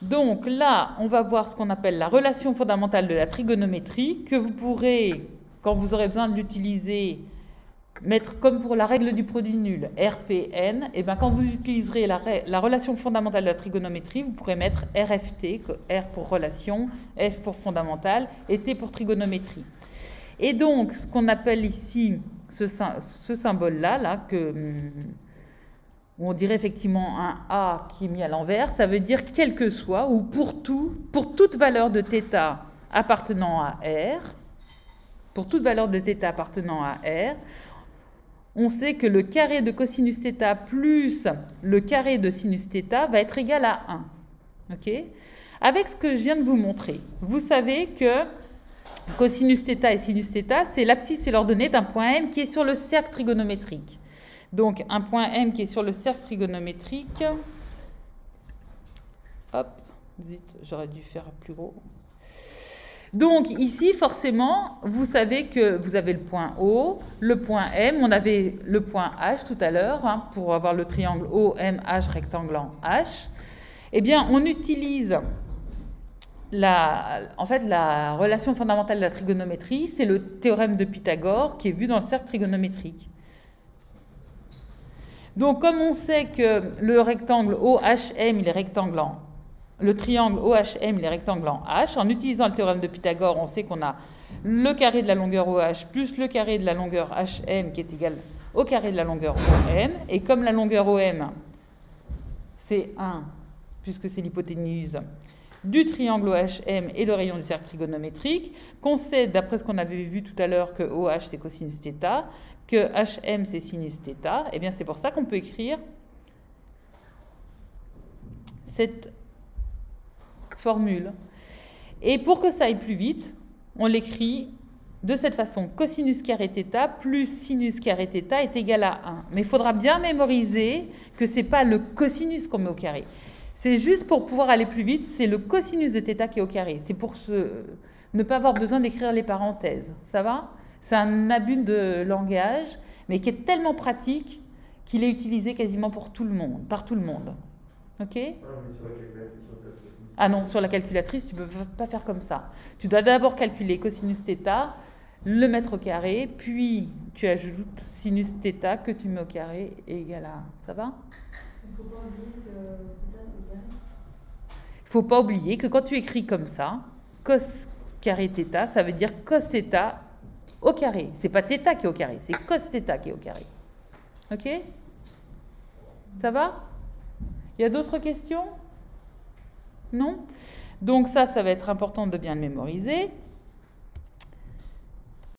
Donc là, on va voir ce qu'on appelle la relation fondamentale de la trigonométrie, que vous pourrez, quand vous aurez besoin de l'utiliser, mettre comme pour la règle du produit nul, RPN, et bien quand vous utiliserez la relation fondamentale de la trigonométrie, vous pourrez mettre RFT, R pour relation, F pour fondamentale, et T pour trigonométrie. Et donc, ce qu'on appelle ici, ce symbole-là, là, où on dirait effectivement un A qui est mis à l'envers, ça veut dire quel que soit, ou pour toute valeur de θ appartenant à R, pour toute valeur de θ appartenant à R, on sait que le carré de cosinus θ plus le carré de sinus θ va être égal à 1. Okay? Avec ce que je viens de vous montrer, vous savez que cosinus θ et sinus θ, c'est l'abscisse et l'ordonnée d'un point M qui est sur le cercle trigonométrique. Donc, un point M qui est sur le cercle trigonométrique. Hop, zut, j'aurais dû faire plus gros. Donc, ici, forcément, vous savez que vous avez le point O, le point M. On avait le point H tout à l'heure, hein, pour avoir le triangle OMH rectangle en H. Eh bien, on utilise la relation fondamentale de la trigonométrie. C'est le théorème de Pythagore qui est vu dans le cercle trigonométrique. Donc, comme on sait que le rectangle OHM, il est rectangle en le triangle OHM, il est rectangle en H, en utilisant le théorème de Pythagore, on sait qu'on a le carré de la longueur OH plus le carré de la longueur HM qui est égal au carré de la longueur OM. Et comme la longueur OM, c'est 1, puisque c'est l'hypoténuse du triangle OHM et le rayon du cercle trigonométrique, qu'on sait, d'après ce qu'on avait vu tout à l'heure, que OH c'est cosinus θ, que HM c'est sinus θ, et bien c'est pour ça qu'on peut écrire cette formule. Et pour que ça aille plus vite, on l'écrit de cette façon. Cosinus carré θ plus sinus carré θ est égal à 1. Mais il faudra bien mémoriser que ce n'est pas le cosinus qu'on met au carré. C'est juste pour pouvoir aller plus vite, c'est le cosinus de θ qui est au carré. C'est pour ne pas avoir besoin d'écrire les parenthèses. Ça va? C'est un abus de langage, mais qui est tellement pratique qu'il est utilisé quasiment pour tout le monde, par tout le monde. Ok? Ah non, sur la calculatrice, tu ne peux pas faire comme ça. Tu dois d'abord calculer cosinus θ, le mettre au carré, puis tu ajoutes sinus θ que tu mets au carré et égal à 1. Ça va? Il ne faut pas oublier que θ c'est bien. Il ne faut pas oublier que quand tu écris comme ça, cos carré θ, ça veut dire cos θ au carré. C'est pas θ qui est au carré, c'est cos θ qui est au carré. Ok? Ça va? Il y a d'autres questions? Non? Donc ça va être important de bien le mémoriser.